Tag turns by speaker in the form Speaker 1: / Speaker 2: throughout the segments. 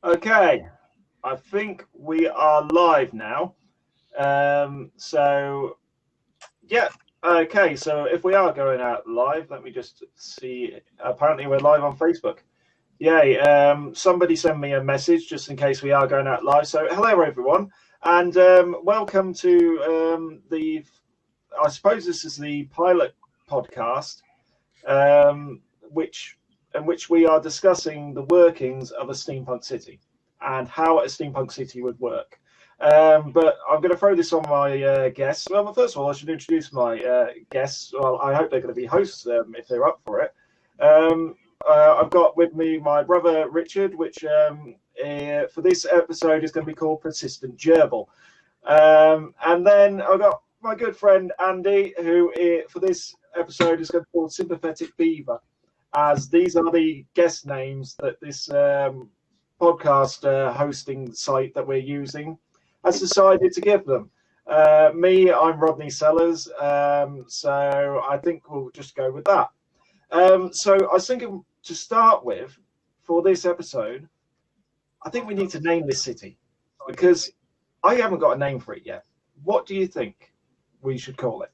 Speaker 1: Okay, I think we are live now. So, yeah, okay, so if we are going out live, let me just see. Apparently, we're live on Facebook. Yay, somebody send me a message just in case we are going out live. So, hello, everyone, and welcome to I suppose this is the pilot podcast, in which we are discussing the workings of a steampunk city and how a steampunk city would work. But I'm going to throw this on my guests. Well, first of all, I should introduce my guests. Well, I hope they're going to be hosts if they're up for it. I've got with me my brother Richard, which for this episode is going to be called Persistent Gerbil. And then I've got my good friend Andy, who for this episode is going to be called Sympathetic Beaver, as these are the guest names that this podcast hosting site that we're using has decided to give them. Me, I'm Rodney Sellers, so I think we'll just go with that. So I was thinking to start with, for this episode, I think we need to name this city, because I haven't got a name for it yet. What do you think we should call it?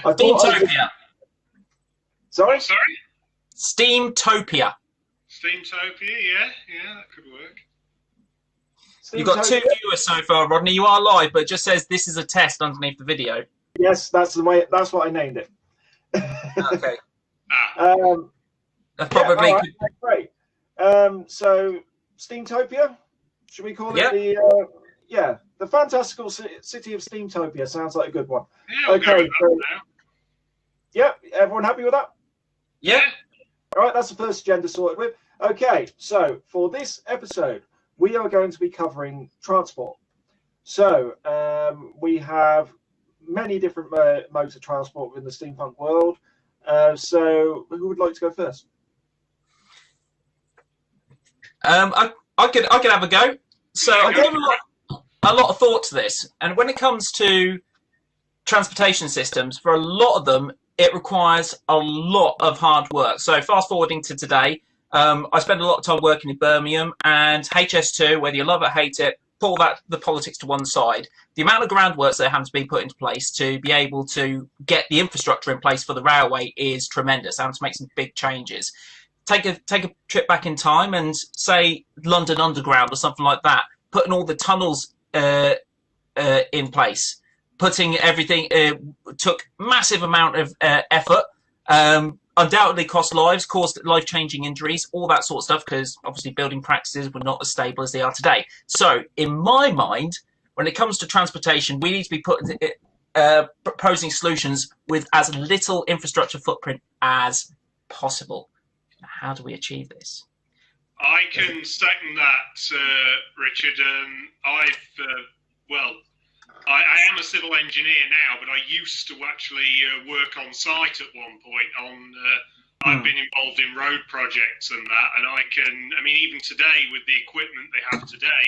Speaker 2: Steamtopia.
Speaker 1: Sorry?
Speaker 2: Steamtopia.
Speaker 3: Steamtopia, yeah, that could work.
Speaker 2: You've got 2 viewers so far, Rodney. You are live, but it just says this is a test underneath the video.
Speaker 1: Yes, that's the way. That's what I named it.
Speaker 2: Okay.
Speaker 1: Probably great. So Steamtopia, should we call it the Fantastical City of Steamtopia? Sounds like a good one.
Speaker 3: Yeah, okay.
Speaker 1: Yeah, everyone happy with that?
Speaker 2: Yeah.
Speaker 1: All right, that's the first agenda sorted with. Okay, so for this episode, we are going to be covering transport. So we have many different modes of transport within the steampunk world. So who would like to go first?
Speaker 2: I could have a go. So I gave a lot of thought to this, and when it comes to transportation systems, for a lot of them, it requires a lot of hard work. So fast forwarding to today, I spent a lot of time working in Birmingham, and HS2, whether you love it or hate it, put all the politics to one side. The amount of groundworks that have to be put into place to be able to get the infrastructure in place for the railway is tremendous. They have to make some big changes. Take a trip back in time and say London Underground or something like that, putting all the tunnels in place, putting everything took massive amount of effort, undoubtedly cost lives, caused life-changing injuries, all that sort of stuff, because obviously building practices were not as stable as they are today. So in my mind, when it comes to transportation, we need to be proposing solutions with as little infrastructure footprint as possible. How do we achieve this?
Speaker 3: I can second that, Richard. I am a civil engineer now, but I used to actually work on site at one point. I've been involved in road projects and that, and even today with the equipment they have today,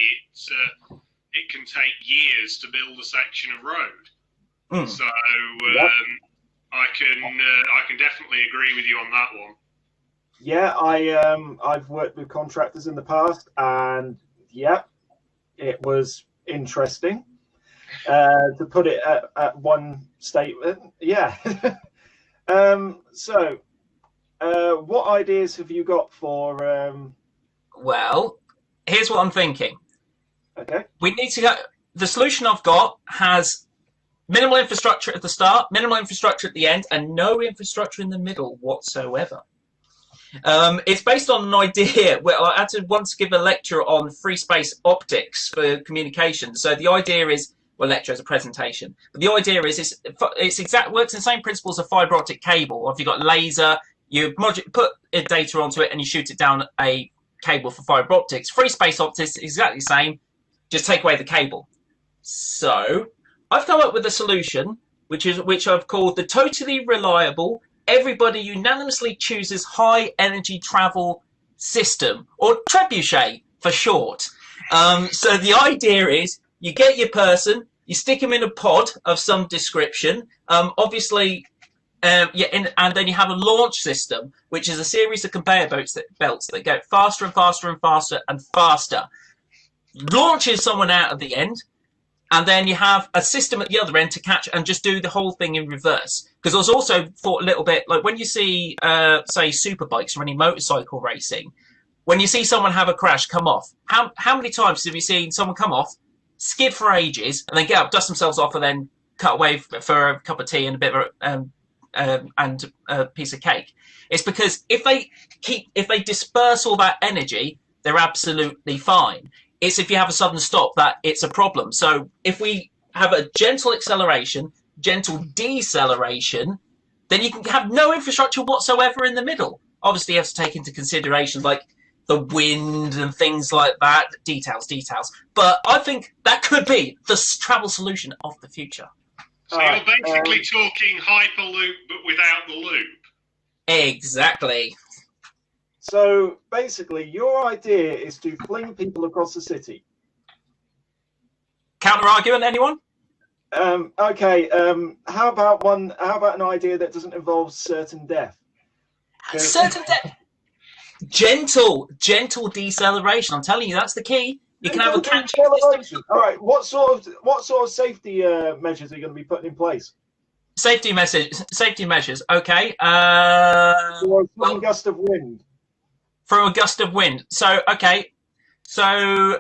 Speaker 3: it can take years to build a section of road. So I can definitely agree with you on that one.
Speaker 1: Yeah, I've worked with contractors in the past, and it was interesting. To put it at one statement, so, what ideas have you got for?
Speaker 2: Well, here's what I'm thinking.
Speaker 1: Okay.
Speaker 2: We need to go. The solution I've got has minimal infrastructure at the start, minimal infrastructure at the end, and no infrastructure in the middle whatsoever. It's based on an idea where I had to once give a lecture on free space optics for communication. So the idea is, lecture as a presentation, but the idea is works in the same principles of fiber optic cable. Or if you've got laser, you put data onto it and you shoot it down a cable for fiber optics. Free space optics is exactly the same, just take away the cable. So I've come up with a solution which I've called the totally reliable, everybody unanimously chooses high energy travel system, or TREBUCHET for short. So the idea is you get your person, you stick them in a pod of some description. Obviously, and then you have a launch system, which is a series of conveyor belts that go faster and faster and faster and faster, launches someone out at the end, and then you have a system at the other end to catch and just do the whole thing in reverse. Because I was also thought a little bit like when you see, say, super bikes or any motorcycle racing, when you see someone have a crash, come off. How many times have you seen someone come off, skid for ages, and then get up, dust themselves off, and then cut away for a cup of tea and a bit of and a piece of cake? It's because if they disperse all that energy, they're absolutely fine. It's if you have a sudden stop that it's a problem. So if we have a gentle acceleration, gentle deceleration, then you can have no infrastructure whatsoever in the middle. Obviously, you have to take into consideration like the wind and things like that. Details. But I think that could be the travel solution of the future.
Speaker 3: So you're basically talking Hyperloop, but without the loop.
Speaker 2: Exactly.
Speaker 1: So basically, your idea is to fling people across the city.
Speaker 2: Counter-argument, anyone?
Speaker 1: Okay. How about an idea that doesn't involve certain death?
Speaker 2: Certain death. Gentle deceleration. I'm telling you, that's the key. You can have a catching system.
Speaker 1: All right. What sort of safety measures are you going to be putting in place?
Speaker 2: Safety measures. Okay.
Speaker 1: From a gust of wind.
Speaker 2: From a gust of wind. So okay. So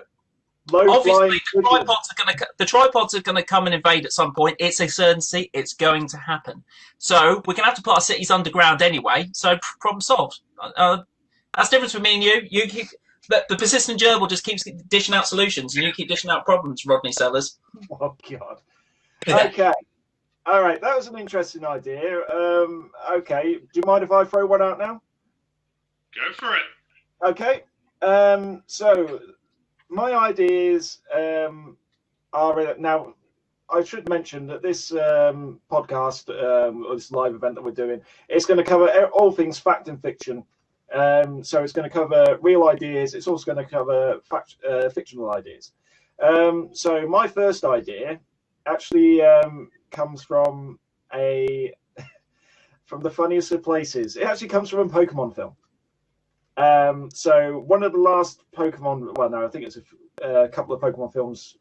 Speaker 2: obviously the tripods are going to come and invade at some point. It's a certainty. It's going to happen. So we're going to have to put our cities underground anyway. So problem solved. That's the difference with me and you. You keep the persistent gerbil just keeps dishing out solutions, and you keep dishing out problems, Rodney Sellers.
Speaker 1: Oh God. Okay. All right. That was an interesting idea. Okay. Do you mind if I throw one out now?
Speaker 3: Go for it.
Speaker 1: Okay. So my ideas are now. I should mention that this podcast, or this live event that we're doing, it's going to cover all things fact and fiction. So it's going to cover real ideas. It's also going to cover fictional ideas. So my first idea actually comes from from the funniest of places. It actually comes from a Pokemon film. So one of the last Pokemon, well, no, I think it's a couple of Pokemon films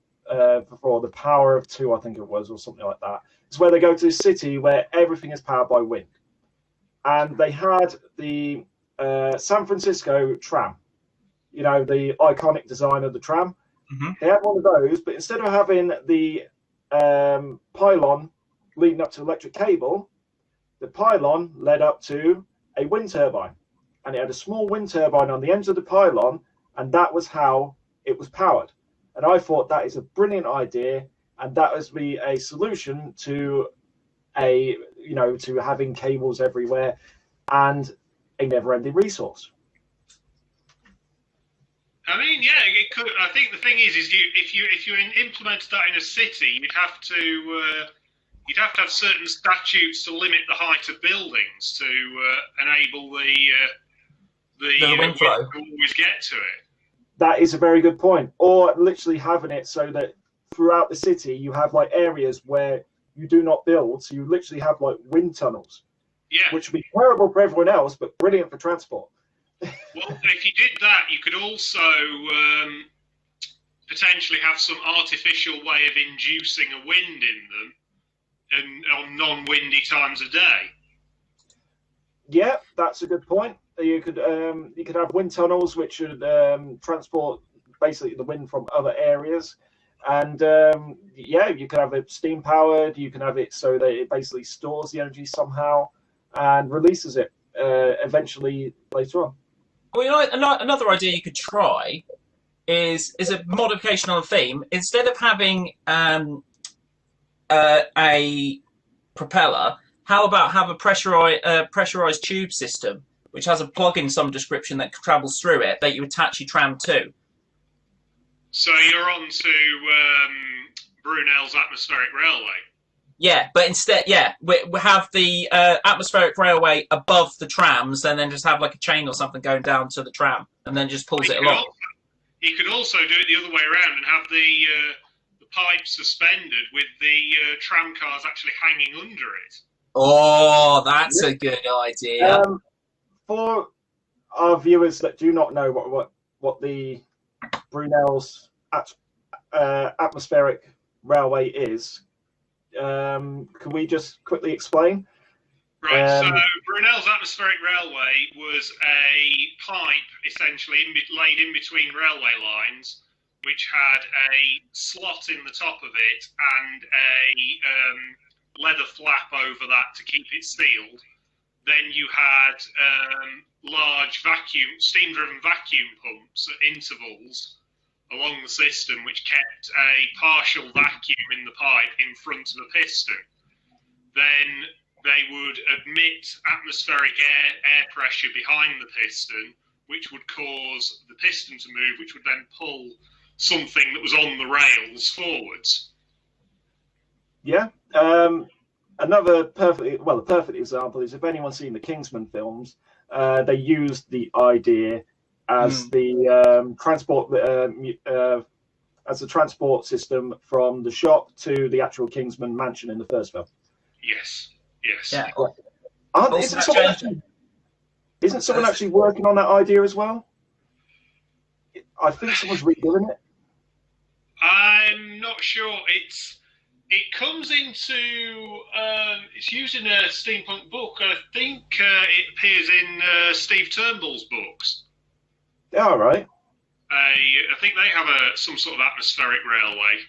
Speaker 1: before, The Power of Two, I think it was, or something like that. It's where they go to a city where everything is powered by wind. And they had the San Francisco tram, you know, the iconic design of the tram.
Speaker 2: Mm-hmm.
Speaker 1: They had one of those, but instead of having the pylon leading up to electric cable, the pylon led up to a wind turbine. And it had a small wind turbine on the ends of the pylon, and that was how it was powered. And I thought that is a brilliant idea, and that would be a solution to to having cables everywhere and a never-ending resource.
Speaker 3: I mean, yeah, it could. I think the thing is if you implemented that in a city, you'd have to have certain statutes to limit the height of buildings to enable the
Speaker 2: wind flow
Speaker 3: to always get to it.
Speaker 1: That is a very good point. Or literally having it so that throughout the city you have like areas where you do not build, so you literally have like wind tunnels.
Speaker 3: Yeah.
Speaker 1: Which would be terrible for everyone else, but brilliant for transport.
Speaker 3: Well, if you did that, you could also potentially have some artificial way of inducing a wind in them, and on non-windy times of day.
Speaker 1: Yeah, that's a good point. You could have wind tunnels which would transport basically the wind from other areas, and you could have it steam powered. You can have it so that it basically stores the energy somehow and releases it eventually later on.
Speaker 2: Well, you know, another idea you could try is a modification on the theme. Instead of having a propeller, how about have a pressurized tube system, which has a plug-in some description that travels through it that you attach your tram to?
Speaker 3: So you're on to Brunel's atmospheric railway.
Speaker 2: Yeah, but instead, we have the atmospheric railway above the trams, and then just have like a chain or something going down to the tram, and then just pulls it along.
Speaker 3: You could also do it the other way around and have the pipe suspended with the tram cars actually hanging under it.
Speaker 2: Oh, that's a good idea.
Speaker 1: For our viewers that do not know what the Brunel's atmospheric railway is, can we just quickly explain?
Speaker 3: Right, so Brunel's atmospheric railway was a pipe essentially laid in between railway lines, which had a slot in the top of it and a leather flap over that to keep it sealed. Then you had large steam-driven vacuum pumps at intervals along the system, which kept a partial vacuum in the pipe in front of a piston. Then they would emit atmospheric air pressure behind the piston, which would cause the piston to move, which would then pull something that was on the rails forwards.
Speaker 1: Yeah. Another a perfect example is if anyone's seen the Kingsman films, they used the idea as the transport system from the shop to the actual Kingsman mansion in the first film.
Speaker 3: Yes.
Speaker 2: Yeah.
Speaker 1: Isn't someone actually working on that idea as well? I think someone's redoing it.
Speaker 3: I'm not sure. It comes into it's used in a steampunk book. I think it appears in Steve Turnbull's books.
Speaker 1: Yeah, all right.
Speaker 3: I think they have some sort of atmospheric railway,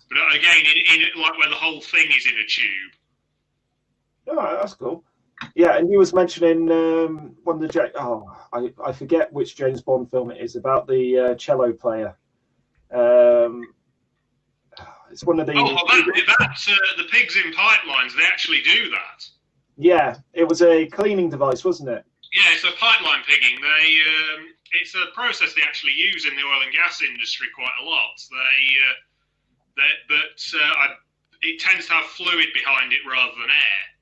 Speaker 3: but again, in like where the whole thing is in a tube.
Speaker 1: All right, that's cool. Yeah, and you was mentioning one of the I forget which James Bond film it is about the cello player. It's one of the.
Speaker 3: The pigs in pipelines. They actually do that.
Speaker 1: Yeah, it was a cleaning device, wasn't it?
Speaker 3: Yeah, so pipeline pigging. It's a process they actually use in the oil and gas industry quite a lot. It tends to have fluid behind it rather than air.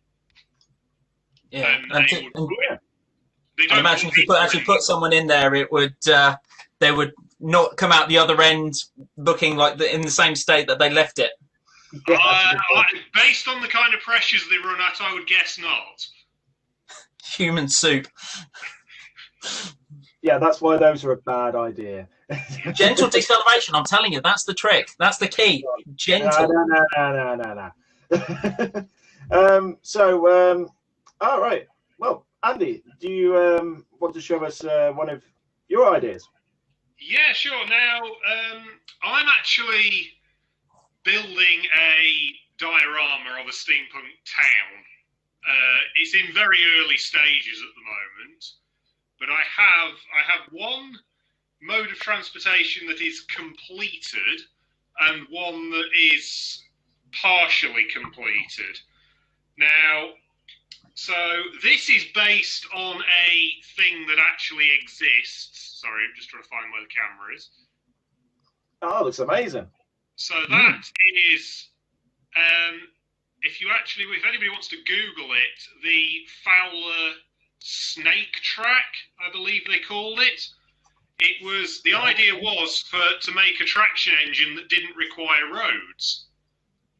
Speaker 2: Yeah,
Speaker 3: I
Speaker 2: imagine if you actually put someone in there, it would they would not come out the other end looking like in the same state that they left it.
Speaker 3: Based on the kind of pressures they run at, I would guess not.
Speaker 2: Human soup.
Speaker 1: Yeah, that's why those are a bad idea.
Speaker 2: Gentle deceleration, I'm telling you, that's the trick. That's the key. Gentle.
Speaker 1: No. All right. Well, Andy, do you want to show us one of your ideas?
Speaker 3: Yeah, sure. Now, I'm actually building a diorama of a steampunk town. It's in very early stages at the moment, but I have one mode of transportation that is completed and one that is partially completed. Now, so this is based on a thing that actually exists. Sorry, I'm just trying to find where the camera is.
Speaker 1: Oh, it looks amazing.
Speaker 3: So that is, if anybody wants to Google it, the Fowler snake track, I believe they called it. The idea was to make a traction engine that didn't require roads.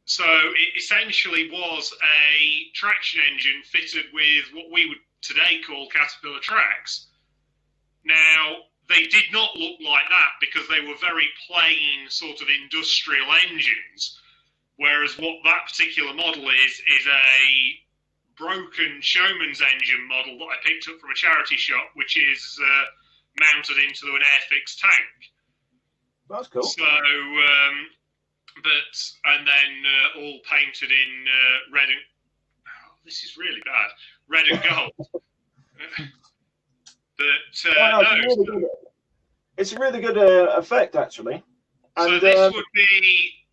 Speaker 3: So it essentially was a traction engine fitted with what we would today call Caterpillar tracks. Now, they did not look like that because they were very plain sort of industrial engines, whereas what that particular model is a broken showman's engine model that I picked up from a charity shop, which is mounted into an air-fixed tank.
Speaker 1: That's cool.
Speaker 3: So, and then all painted in red and... Oh, this is really bad. Red and gold.
Speaker 1: It's a really good effect, actually. And,
Speaker 3: so this would be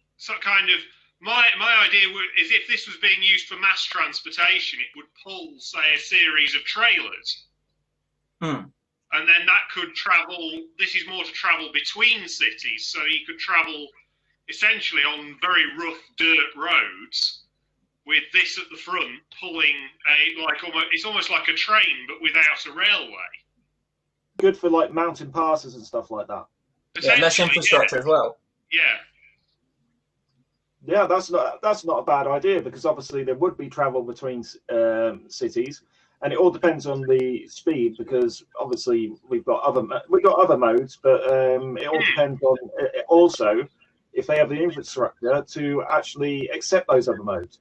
Speaker 3: kind of... My idea is if this was being used for mass transportation, it would pull, say, a series of trailers. And then that could travel... This is more to travel between cities, so you could travel essentially on very rough dirt roads with this at the front pulling it's almost like a train but without a railway.
Speaker 1: Good for like mountain passes and stuff like that.
Speaker 2: Yeah, less infrastructure as well.
Speaker 3: Yeah.
Speaker 1: Yeah, that's not a bad idea, because obviously there would be travel between cities, and it all depends on the speed, because obviously we've got other modes, but it all depends on also if they have the infrastructure to actually accept those other modes.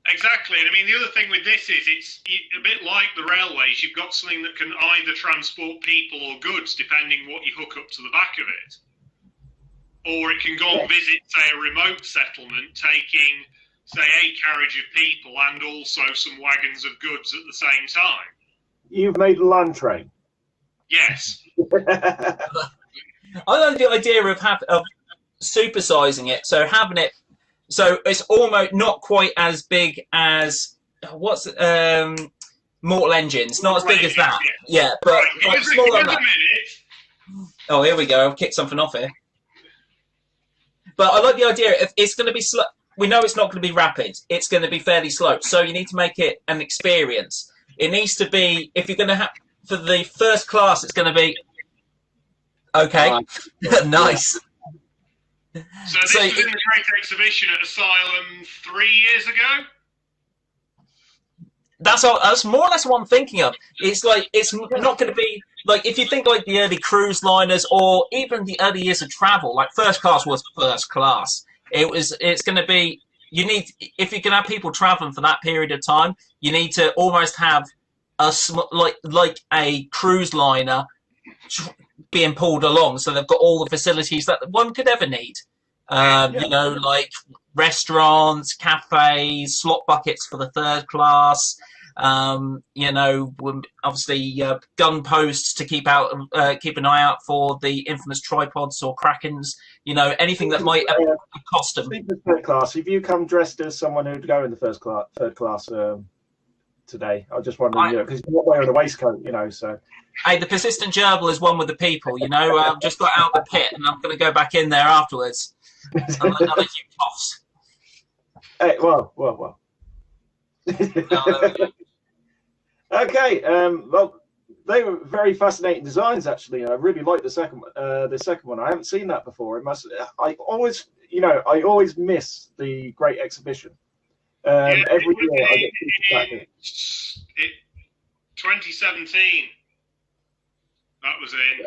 Speaker 3: Exactly. And I mean, the other thing with this is it's a bit like the railways. You've got something that can either transport people or goods, depending what you hook up to the back of it. Or it can go and visit, say, a remote settlement, taking, say, a carriage of people and also some wagons of goods at the same time.
Speaker 1: You've made a land train.
Speaker 3: Yes.
Speaker 2: I like the idea of supersizing it, so having it so it's almost not quite as big as Mortal Engines, not as big as that. Yeah, but
Speaker 3: right.
Speaker 2: like smaller than that. Oh, here we go. I've kicked something off here. But I like the idea. If it's going to be slow, we know it's not going to be rapid. It's going to be fairly slow. So you need to make it an experience. It needs to be, if you're going to have, for the first class, it's going to be, okay, nice.
Speaker 3: So this was in the Great Exhibition at Asylum 3 years ago?
Speaker 2: That's more or less what I'm thinking of. It's like, it's not going to be, like, if you think like the early cruise liners or even the early years of travel, like first class was first class. It's going to be, you need, if you can have people traveling for that period of time, you need to almost have like a cruise liner being pulled along, so they've got all the facilities that one could ever need. You know, like restaurants, cafes, slot buckets for the third class. You know, obviously gun posts to keep an eye out for the infamous tripods or krakens. You know, anything that might cost them.
Speaker 1: Third class. If you come dressed as someone who'd go in the third class today, I just wondering, because you're not wearing a waistcoat, you know, so.
Speaker 2: Hey, the persistent gerbil is one with the people, you know. I've just got out the pit and I'm going to go back in there afterwards. Another few coughs.
Speaker 1: Hey, well. Okay, well, they were very fascinating designs, actually, and I really like the second one. I haven't seen that before. I always miss the Great Exhibition. Every year I get back in.
Speaker 3: 2017. That was in.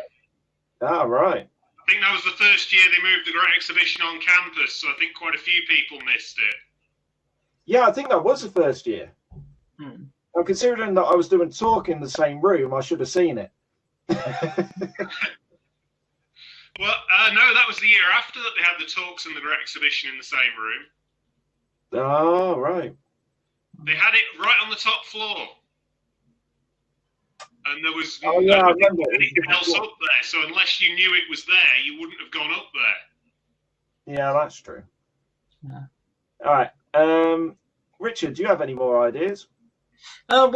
Speaker 1: Ah, right.
Speaker 3: I think that was the first year they moved the Great Exhibition on campus, so I think quite a few people missed it.
Speaker 1: Yeah, I think that was the first year. And considering that I was doing talk in the same room, I should have seen it.
Speaker 3: Well, no, that was the year after that they had the talks and the Great Exhibition in the same room.
Speaker 1: Oh, right.
Speaker 3: They had it right on the top floor. And there was
Speaker 1: anything
Speaker 3: else up there, so unless you knew it was there, you wouldn't have gone up there.
Speaker 1: Yeah, that's true.
Speaker 2: Yeah.
Speaker 1: All right. Richard, do you have any more ideas?
Speaker 2: Well,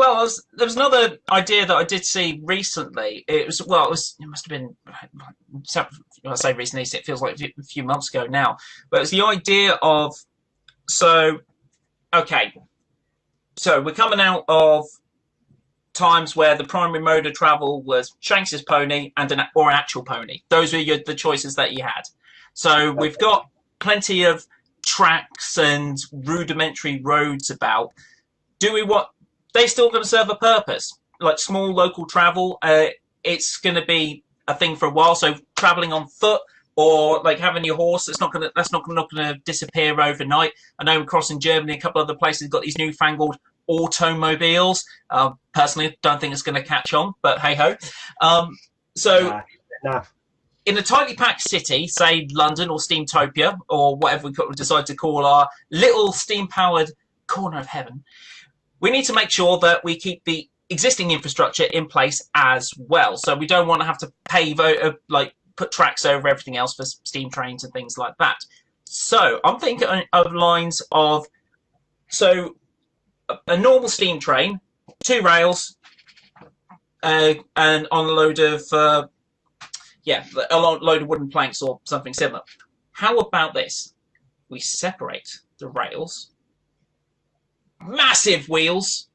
Speaker 2: there was another idea that I did see recently. It must have been, I say recently, it feels like a few months ago now. But it's the idea of, so we're coming out of times where the primary mode of travel was Shanks's pony or an actual pony. Those were the choices that you had. So we've got plenty of tracks and rudimentary roads about. They still going to serve a purpose, like small local travel. It's going to be a thing for a while. So traveling on foot or like having your horse, that's not going to disappear overnight. I know across in Germany, a couple other places got these newfangled automobiles. Personally, don't think it's going to catch on, but hey ho. In a tightly packed city, say London or Steamtopia or whatever we decide to call our little steam-powered corner of heaven, we need to make sure that we keep the existing infrastructure in place as well. So we don't want to have to pave, put tracks over everything else for steam trains and things like that. So I'm thinking of lines of, a normal steam train, 2 rails, and on a load of wooden planks or something similar. How about this? We separate the rails, massive wheels,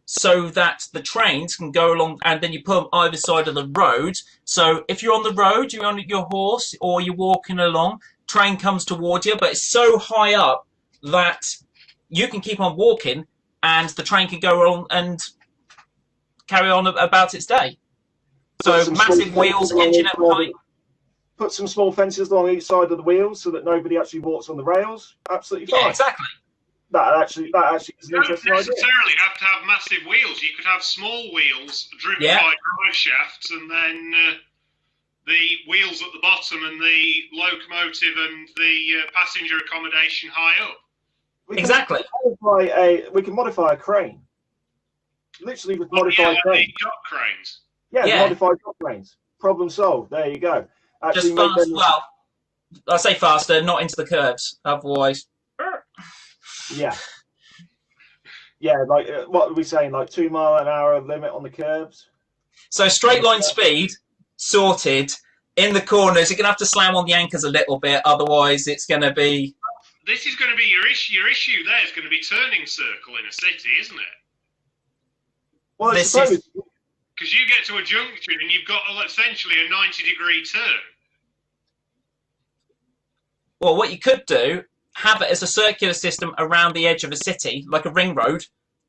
Speaker 2: so that the trains can go along, and then you put them either side of the road. So if you're on the road, you're on your horse or you're walking along, train comes toward you, but it's so high up that you can keep on walking and the train can go on and carry on about its day. So massive wheels, engine at height.
Speaker 1: Put some small fences along each side of the wheels so that nobody actually walks on the rails. Absolutely fine.
Speaker 2: Yeah, exactly.
Speaker 1: That actually is an interesting idea.
Speaker 3: You don't necessarily have to have massive wheels. You could have small wheels driven by drive shafts, and then the wheels at the bottom and the locomotive and the passenger accommodation high up.
Speaker 1: We can modify a crane. Literally with modified cranes.
Speaker 3: Dock cranes.
Speaker 1: Yeah, modified dock cranes. Problem solved. There you go.
Speaker 2: Actually, just fast, well, I say faster, not into the curves. Otherwise,
Speaker 1: yeah, like what are we saying? Like 2 mile an hour limit on the curves.
Speaker 2: So straight line speed sorted. In the corners, you're gonna have to slam on the anchors a little bit. Otherwise, it's gonna be.
Speaker 3: This is going to be your issue. Your issue there is going to be turning circle in a city, isn't it?
Speaker 1: Well,
Speaker 3: because you get to a junction and you've got essentially a 90-degree turn.
Speaker 2: Well, what you could do, have it as a circular system around the edge of a city, like a ring road,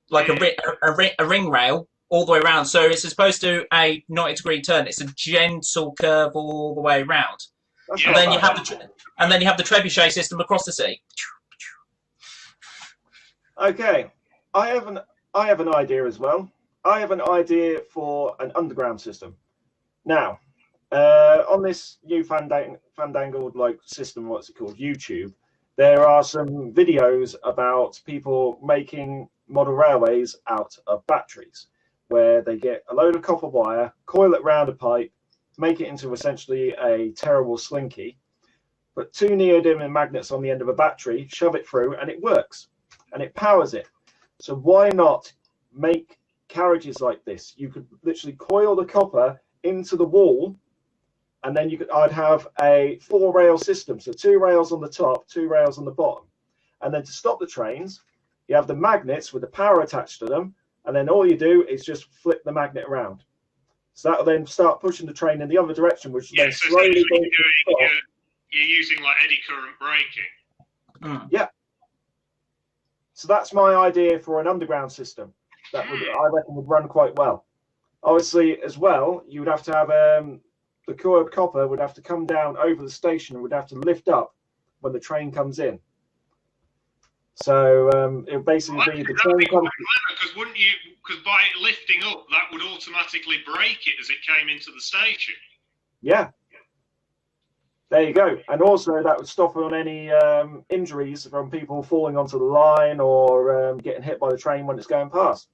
Speaker 2: like a ring rail, all the way around. So it's supposed to do a 90-degree turn. It's a gentle curve all the way around. And then you have the trebuchet system across the sea.
Speaker 1: Okay, I have an idea as well. I have an idea for an underground system. Now, on this new fandangled like system, what's it called, YouTube, there are some videos about people making model railways out of batteries, where they get a load of copper wire, coil it round a pipe, make it into essentially a terrible slinky, put 2 neodymium magnets on the end of a battery, shove it through, and it works, and it powers it. So why not make carriages like this? You could literally coil the copper into the wall, and then I'd have a 4-rail system, so 2 rails on the top, 2 rails on the bottom, and then to stop the trains, you have the magnets with the power attached to them, and then all you do is just flip the magnet around. So that will then start pushing the train in the other direction, which then
Speaker 3: so
Speaker 1: slowly
Speaker 3: you're using like eddy current braking.
Speaker 1: Yeah. So that's my idea for an underground system that I reckon would run quite well. Obviously, as well, you would have to have the coiled copper would have to come down over the station and would have to lift up when the train comes in. So it would basically be the train comes.
Speaker 3: Because wouldn't you? Because by lifting up, that would automatically brake it as it came into the station.
Speaker 1: Yeah. There you go. And also that would stop on any injuries from people falling onto the line or getting hit by the train when it's going past.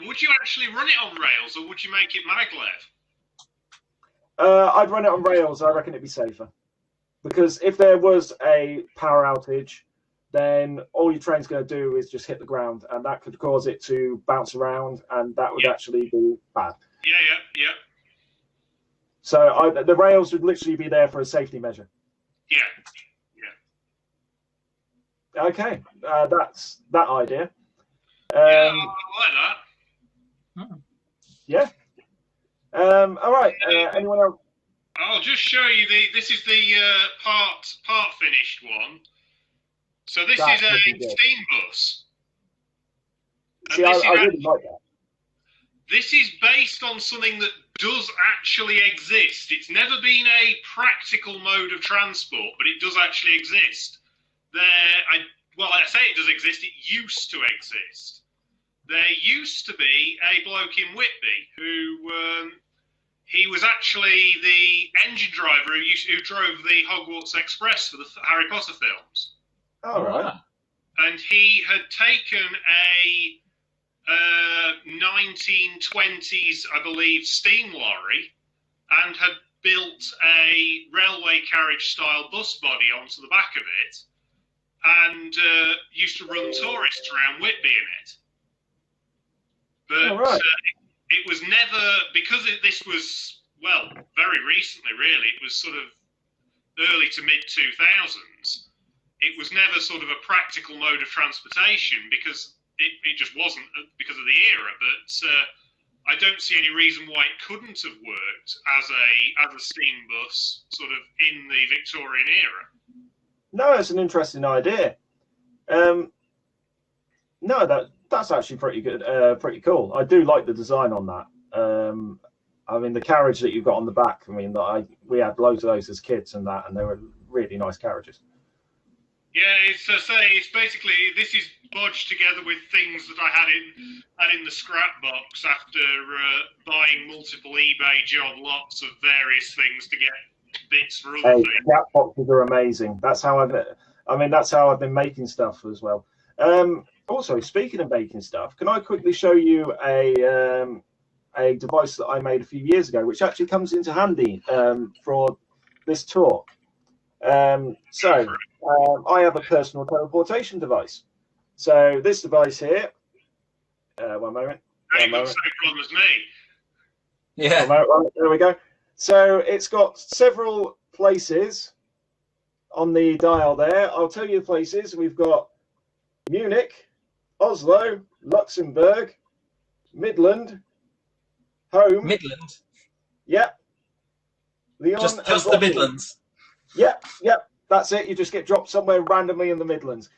Speaker 3: Would you actually run it on rails or would you make it maglev?
Speaker 1: I'd run it on rails. I reckon it'd be safer. Because if there was a power outage, then all your train's going to do is just hit the ground, and that could cause it to bounce around, and that would actually be bad.
Speaker 3: Yeah.
Speaker 1: So the rails would literally be there for a safety measure.
Speaker 3: Yeah.
Speaker 1: Okay, that's that idea.
Speaker 3: I like that.
Speaker 1: Yeah. All right. Anyone else?
Speaker 3: I'll just show you this is the part finished one. So this is a steam bus.
Speaker 1: See, I really like that.
Speaker 3: This is based on something that does actually exist. It's never been a practical mode of transport, but it does actually exist. I say it does exist, it used to exist. There used to be a bloke in Whitby who he was actually the engine driver who drove the Hogwarts Express for the Harry Potter films.
Speaker 1: All right.
Speaker 3: And he had taken a 1920s, I believe, steam lorry and had built a railway carriage style bus body onto the back of it and used to run tourists around Whitby in it. But it was never, because this was, well, very recently really, it was sort of early to mid 2000s, it was never sort of a practical mode of transportation because it just wasn't because of the era. But I don't see any reason why it couldn't have worked as a steam bus, sort of in the Victorian era.
Speaker 1: No, it's an interesting idea. No, that's actually pretty good, pretty cool. I do like the design on that. I mean, the carriage that you've got on the back. I mean, we had loads of those as kids, and they were really nice carriages.
Speaker 3: Yeah, it's basically, this is bodged together with things that I had in the scrap box after buying multiple eBay job lots of various things to get bits for other things.
Speaker 1: Scrap boxes are amazing. That's how I've been making stuff as well. Also, speaking of making stuff, can I quickly show you a device that I made a few years ago, which actually comes into handy for this tour. I have a personal teleportation device. So this device here, one moment.
Speaker 3: You've got the same problem as me.
Speaker 2: Yeah.
Speaker 1: Right, there we go. So it's got several places on the dial there. I'll tell you the places. We've got Munich, Oslo, Luxembourg, Midland, home.
Speaker 2: Midland?
Speaker 1: Yep. Leon.
Speaker 2: Just the Midlands?
Speaker 1: Yep. That's it. You just get dropped somewhere randomly in the Midlands.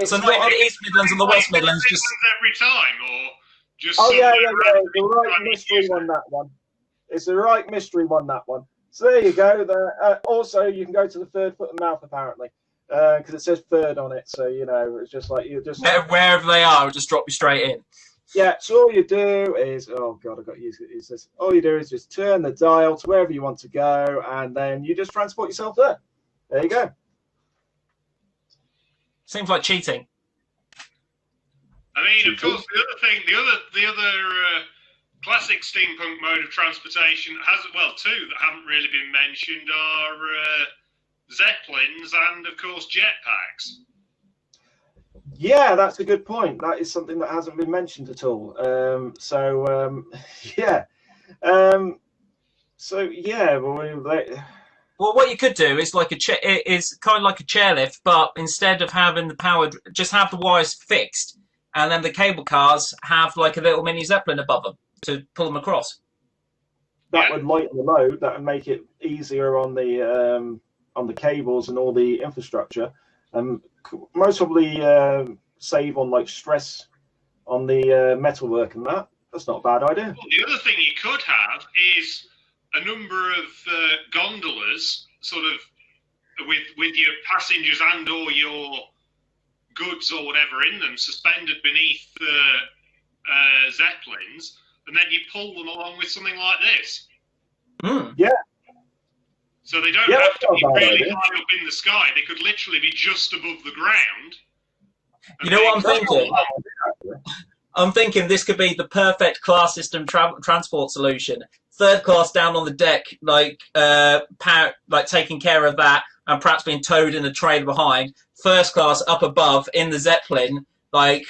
Speaker 2: So not even the East Midlands and the West Midlands, just
Speaker 3: every time, or just.
Speaker 1: Oh yeah. The right mystery one, that one. It's the right mystery one, that one. So there you go. Also, you can go to the third foot and mouth apparently, because it says third on it. So it's just like you just
Speaker 2: wherever they are, it'll just drop you straight in.
Speaker 1: Yeah. So all you do is, oh god, I've got to use this. All you do is just turn the dial to wherever you want to go, and then you just transport yourself there. There you go.
Speaker 2: Seems like cheating.
Speaker 3: I mean, of course, the other classic steampunk mode of transportation two that haven't really been mentioned are Zeppelins and, of course, jetpacks.
Speaker 1: Yeah, that's a good point. That is something that hasn't been mentioned at all. Yeah.
Speaker 2: Well, what you could do is is kind of like a chairlift, but instead of having the power, just have the wires fixed, and then the cable cars have like a little mini Zeppelin above them to pull them across.
Speaker 1: That would lighten the load. That would make it easier on the cables and all the infrastructure, and most probably save on like stress on the metalwork and that. That's not a bad idea.
Speaker 3: Well, the other thing you could have is a number of gondolas, sort of with your passengers and or your goods or whatever in them, suspended beneath the Zeppelins, and then you pull them along with something like this.
Speaker 1: Yeah.
Speaker 3: So they don't have to be really high up in the sky. They could literally be just above the ground.
Speaker 2: You know what I'm thinking? I'm thinking this could be the perfect class system transport solution. Third class down on the deck, taking care of that, and perhaps being towed in a trailer behind. First class up above in the Zeppelin, oak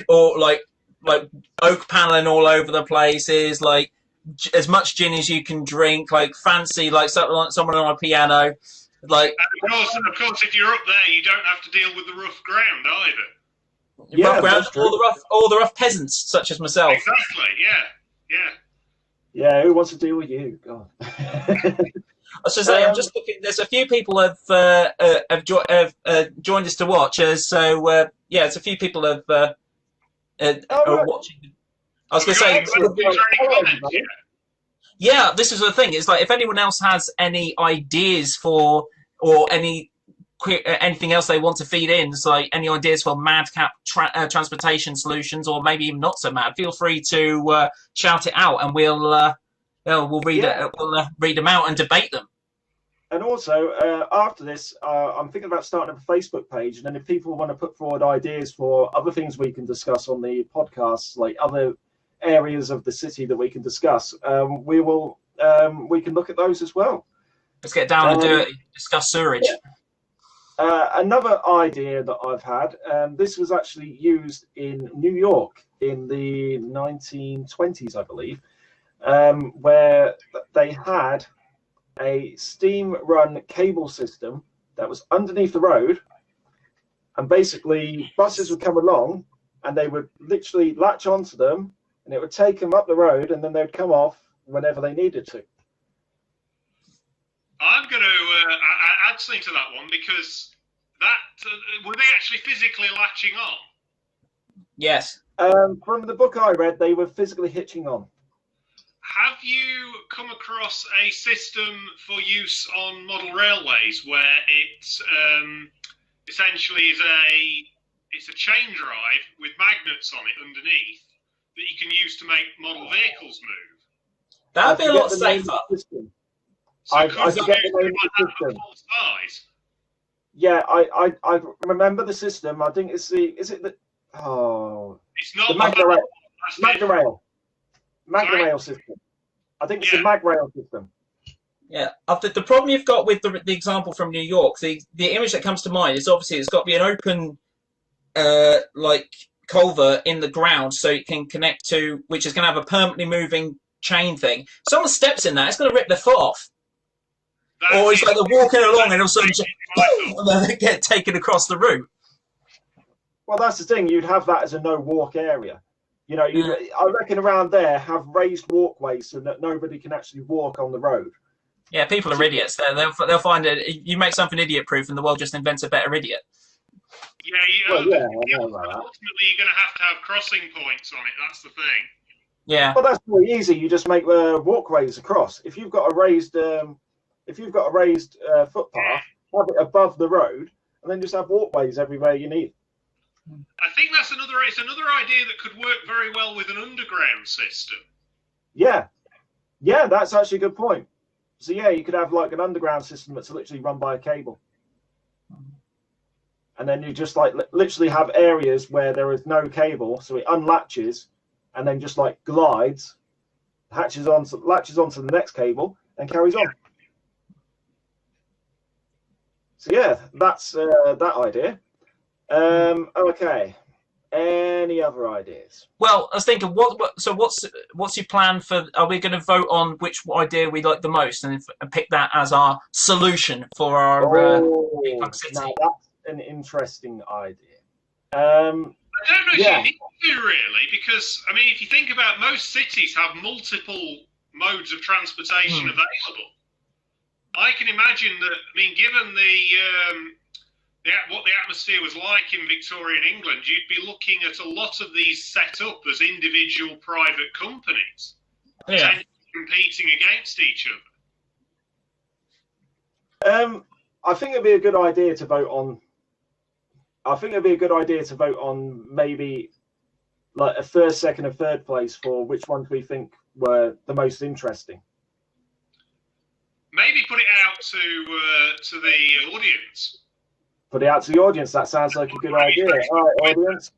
Speaker 2: paneling all over the places, like as much gin as you can drink, like fancy, like someone on a piano, like.
Speaker 3: And of course, if you're up there, you don't have to deal with the rough ground either.
Speaker 2: Yeah, rough ground, all the rough peasants, such as myself.
Speaker 3: Exactly. Yeah.
Speaker 1: Yeah, who wants to deal with you? God.
Speaker 2: I was just saying, I'm just looking. There's a few people have joined us to watch. It's a few people have are watching. I was going to say, yeah, this is the thing. It's like if anyone else has any ideas for or anything else they want to feed in, so like any ideas for madcap transportation solutions, or maybe even not so mad, feel free to shout it out, and we'll read them out and debate them.
Speaker 1: And also, after this, I'm thinking about starting a Facebook page, and then if people want to put forward ideas for other things we can discuss on the podcast, like other areas of the city that we can discuss, we can look at those as well.
Speaker 2: Let's get down and dirty, discuss sewerage.
Speaker 1: Yeah. Another idea that I've had, this was actually used in New York in the 1920s, I believe, where they had a steam-run cable system that was underneath the road, and basically buses would come along and they would literally latch onto them and it would take them up the road, and then they'd come off whenever they needed to.
Speaker 3: I'm going to add something to that one, because that were they actually physically latching on?
Speaker 2: Yes.
Speaker 1: From the book I read, they were physically hitching on.
Speaker 3: Have you come across a system for use on model railways where it essentially is a chain drive with magnets on it underneath that you can use to make model vehicles move?
Speaker 2: That'd be a lot safer.
Speaker 3: So
Speaker 1: I
Speaker 3: could you
Speaker 1: forget
Speaker 3: use
Speaker 1: the name
Speaker 3: it
Speaker 1: of
Speaker 3: like
Speaker 1: the
Speaker 3: that
Speaker 1: system.
Speaker 3: for full size?
Speaker 1: Yeah, I remember the system. I think it's
Speaker 3: It's not
Speaker 1: the Magna Rail. Magna
Speaker 3: Sorry?
Speaker 1: Rail system. I think it's the Mag Rail system.
Speaker 2: Yeah, the problem you've got with the example from New York, the image that comes to mind is obviously it's got to be an open, like culvert in the ground, so it can connect to, which is going to have a permanently moving chain thing. Someone steps in that, it's going to rip their foot off. Or it's like they're walking along and all of a sudden, and then they get taken across the route.
Speaker 1: Well, that's the thing. You'd have that as a no-walk area. You know, I reckon around there have raised walkways so that nobody can actually walk on the road.
Speaker 2: Yeah, people are idiots. They'll find it. You make something idiot-proof, and the world just invents a better idiot.
Speaker 3: Yeah,
Speaker 1: I know about that.
Speaker 3: Ultimately, you're going to have crossing points on it. That's the thing.
Speaker 2: Yeah.
Speaker 1: Well, that's pretty easy. You just make walkways across. If you've got a raised, footpath, have it above the road, and then just have walkways everywhere you need.
Speaker 3: I think it's another idea that could work very well with an underground system.
Speaker 1: Yeah, that's actually a good point. So yeah, you could have like an underground system that's literally run by a cable, and then you just like literally have areas where there is no cable, so it unlatches, and then just like glides, latches onto the next cable, and carries on. So yeah, that's that idea. Okay. Any other ideas?
Speaker 2: Well, I was thinking, what's your plan for? Are we going to vote on which idea we like the most and pick that as our solution for our Steampunk City?
Speaker 1: Now that's an interesting idea.
Speaker 3: I don't know if you need to really, because I mean, if you think about, most cities have multiple modes of transportation available. I can imagine that. I mean, given what the atmosphere was like in Victorian England, you'd be looking at a lot of these set up as individual private companies, competing against each
Speaker 1: other. I think it'd be a good idea to vote on. I think it'd be a good idea to vote on maybe like a first, second, and third place for which ones we think were the most interesting.
Speaker 3: Maybe put it out to the audience.
Speaker 1: Put it out to the audience. That sounds like a good idea. All right, audience.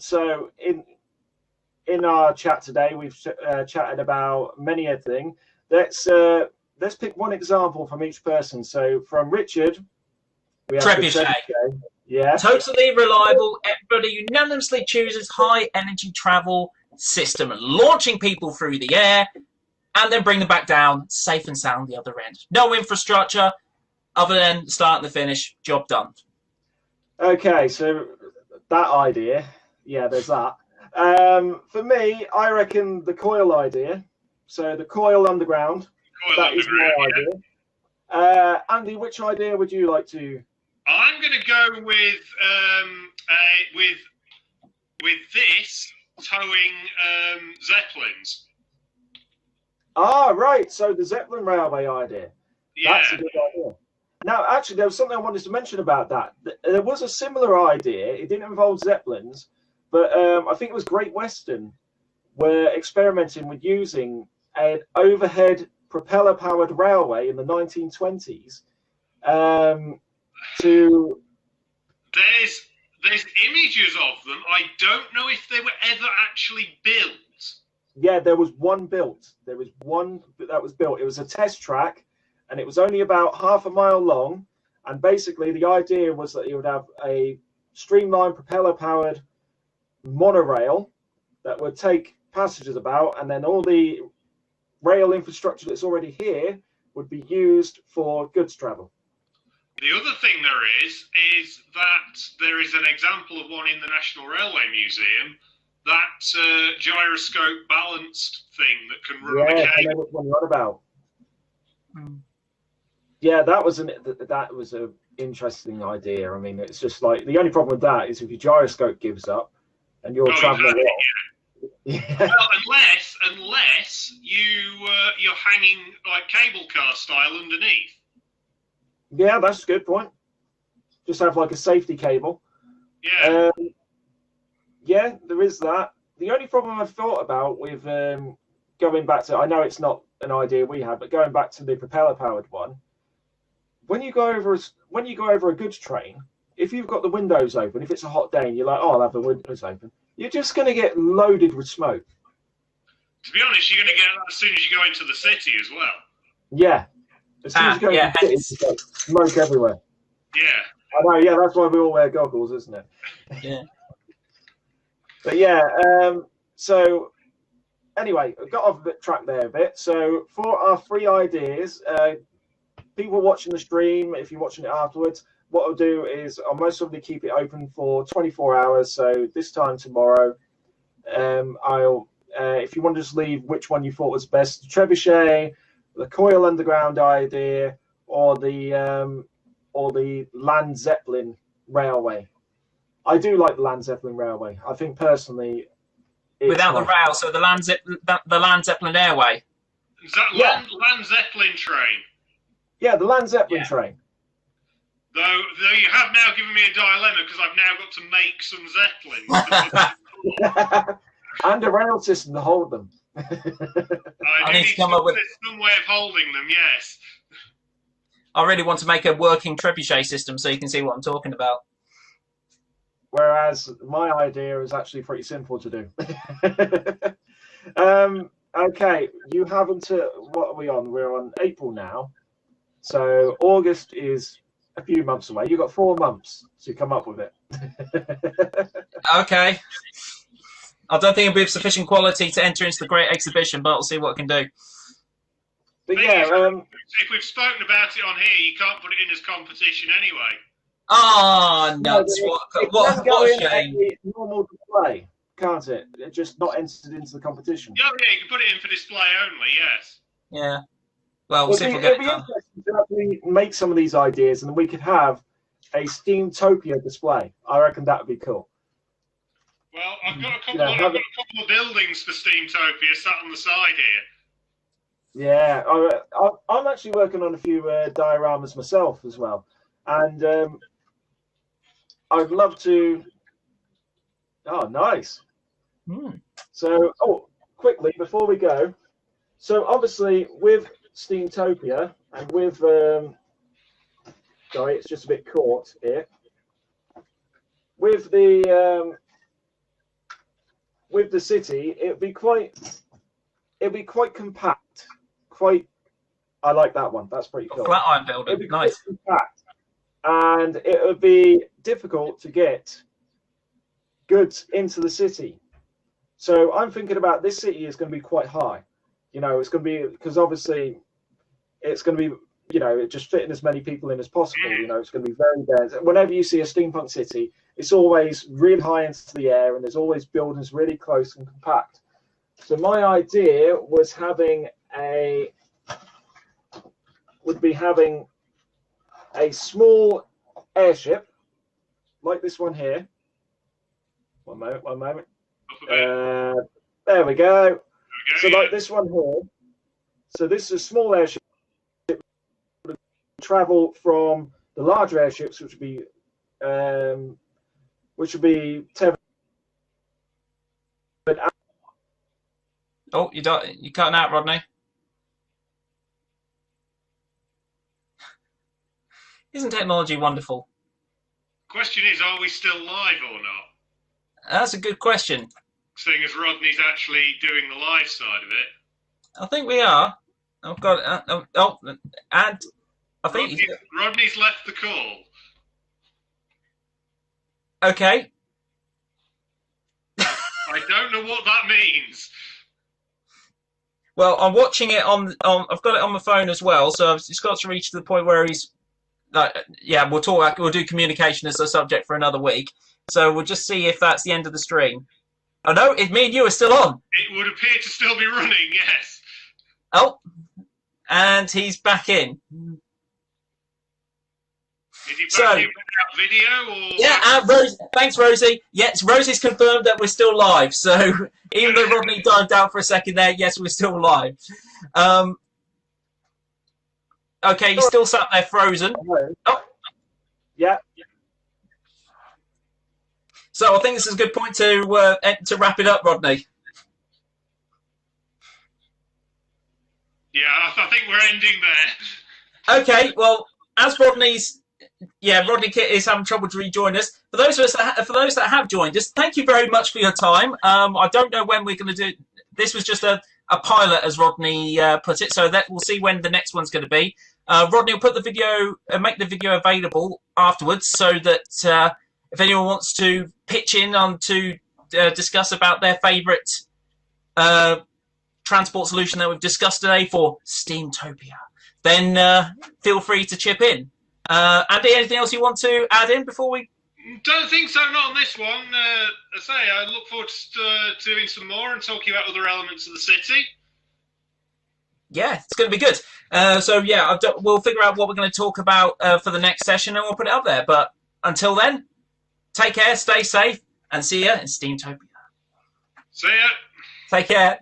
Speaker 1: So in our chat today, we've chatted about many a thing. Let's pick one example from each person. So from Richard, we have
Speaker 2: TREBUCHET.
Speaker 1: Yeah.
Speaker 2: Totally reliable. Everybody unanimously chooses high energy travel system, launching people through the air and then bring them back down safe and sound the other end. No infrastructure other than start and the finish. Job done.
Speaker 1: Okay, so that idea, yeah, there's that. For me, I reckon the coil idea. So the coil underground. That is my idea. Andy, which idea would you like to?
Speaker 3: I'm going to go with this towing Zeppelins.
Speaker 1: Ah, right. So the Zeppelin railway idea.
Speaker 3: Yeah.
Speaker 1: That's a good idea. Now, actually, there was something I wanted to mention about that. There was a similar idea. It didn't involve Zeppelins, but I think it was Great Western were experimenting with using an overhead propeller-powered railway in the 1920s to...
Speaker 3: There's images of them. I don't know if they were ever actually built.
Speaker 1: Yeah, there was one built. There was one that was built. It was a test track, and it was only about half a mile long. And basically, the idea was that you would have a streamlined propeller-powered monorail that would take passengers about, and then all the rail infrastructure that's already here would be used for goods travel.
Speaker 3: The other thing there is that there is an example of one in the National Railway Museum that gyroscope balanced thing that can run the
Speaker 1: Yeah, I
Speaker 3: cable.
Speaker 1: know which one you're on about.
Speaker 2: Mm.
Speaker 1: Yeah, that was an interesting idea. I mean, it's just like the only problem with that is if your gyroscope gives up and you're traveling
Speaker 3: Exactly,
Speaker 1: off. Yeah.
Speaker 3: Well, unless you're hanging like cable car style underneath.
Speaker 1: Yeah, that's a good point. Just have like a safety cable.
Speaker 3: Yeah.
Speaker 1: Yeah, there is that. The only problem I've thought about with going back to, I know it's not an idea we had, but going back to the propeller powered one, when you go over a goods train, if you've got the windows open, if it's a hot day and you're like, oh, I'll have the windows open, you're just going to get loaded with smoke.
Speaker 3: To be honest, you're going to get that as soon as you go into the city as well.
Speaker 1: Yeah. As soon as you go into the city, you've got smoke everywhere.
Speaker 3: Yeah.
Speaker 1: I know, yeah, that's why we all wear goggles, isn't it?
Speaker 2: Yeah.
Speaker 1: But yeah, so anyway, I got off track there a bit. So for our 3 ideas, people watching the stream, if you're watching it afterwards, what I'll do is I'll most probably keep it open for 24 hours. So this time tomorrow, I'll if you want to just leave which one you thought was best, the trebuchet, the coil underground idea, or the land Zeppelin railway. I do like the land Zeppelin railway. I think personally,
Speaker 2: without the rail, so the land Zeppelin airway.
Speaker 3: Is that land Zeppelin train?
Speaker 1: Yeah, the land Zeppelin train.
Speaker 3: Though you have now given me a dilemma because I've now got to make some Zeppelins.
Speaker 1: And a rail system to hold them.
Speaker 3: I need to come up with some way of holding them, yes.
Speaker 2: I really want to make a working trebuchet system so you can see what I'm talking about.
Speaker 1: Whereas my idea is actually pretty simple to do. Okay, you have until, what are we on? We're on April now. So August is a few months away. You've got 4 months to come up with it.
Speaker 2: Okay. I don't think it'll be of sufficient quality to enter into the great exhibition, but I'll see what I can do.
Speaker 1: But yeah,
Speaker 3: if we've spoken about it on here, you can't put it in as competition anyway.
Speaker 2: Oh, nuts. What a shame.
Speaker 1: A normal display, can't it? It just not entered into the competition.
Speaker 3: Yeah, you can put it in for display only, yes.
Speaker 2: Yeah. Well, we'll see if we'll get it done.
Speaker 1: It'd be interesting to actually make some of these ideas, and then we could have a Steamtopia display. I reckon that would be cool.
Speaker 3: Well, I've got a couple of buildings for Steamtopia sat on the side here.
Speaker 1: Yeah, I'm actually working on a few dioramas myself as well, and I'd love to. Oh, nice. So, quickly before we go, so obviously with Steamtopia and with sorry, it's just a bit caught here. With the city, it'd be quite compact. I like that one. That's pretty cool.
Speaker 2: Flat iron building, nice.
Speaker 1: Compact, and it would be difficult to get goods into the city. So I'm thinking about this city is going to be quite high. You know, it's going to be because obviously it's going to be, you know, just fitting as many people in as possible. You know, it's going to be very dense. Whenever you see a steampunk city, it's always really high into the air, and there's always buildings really close and compact. So my idea was having a small airship like this one here. One moment. There we go. So like this one here. So this is a small airship travel from the larger airships, which would be 10.
Speaker 2: Oh, you're cutting out, Rodney. Isn't technology wonderful?
Speaker 3: Question is, are we still live or not?
Speaker 2: That's a good question.
Speaker 3: Seeing as Rodney's actually doing the live side of it.
Speaker 2: I think we are. I've got and I think
Speaker 3: Rodney's left the call.
Speaker 2: Okay.
Speaker 3: I don't know what that means.
Speaker 2: Well, I'm watching it on. I've got it on my phone as well, so it's got to reach to the point where he's like, yeah, we'll talk. We'll do communication as a subject for another week. So we'll just see if that's the end of the stream. Oh no, me and you are still on.
Speaker 3: It would appear to still be running, yes.
Speaker 2: Oh, and he's back in.
Speaker 3: Is he back in with that video? Or...
Speaker 2: Yeah, thanks, Rosie. Yes, Rosie's confirmed that we're still live. So even though Rodney dived out for a second there, yes, we're still live. Okay, he's still sat there frozen. Oh.
Speaker 1: Yeah.
Speaker 2: So I think this is a good point to wrap it up, Rodney.
Speaker 3: Yeah, I think we're ending there.
Speaker 2: Okay, well, as Rodney is having trouble to rejoin us. For those that have joined us, thank you very much for your time. I don't know when we're going to do. This was just a pilot, as Rodney put it. So that we'll see when the next one's going to be. Rodney will put the video, make the video available afterwards, so that if anyone wants to pitch in on to discuss about their favourite transport solution that we've discussed today for Steamtopia, then feel free to chip in. Andy, anything else you want to add in before we?
Speaker 3: Don't think so, not on this one. I look forward to doing some more and talking about other elements of the city.
Speaker 2: Yeah, it's going to be good. We'll figure out what we're going to talk about for the next session, and we'll put it up there. But until then, take care, stay safe, and see you in Steamtopia.
Speaker 3: See ya.
Speaker 2: Take care.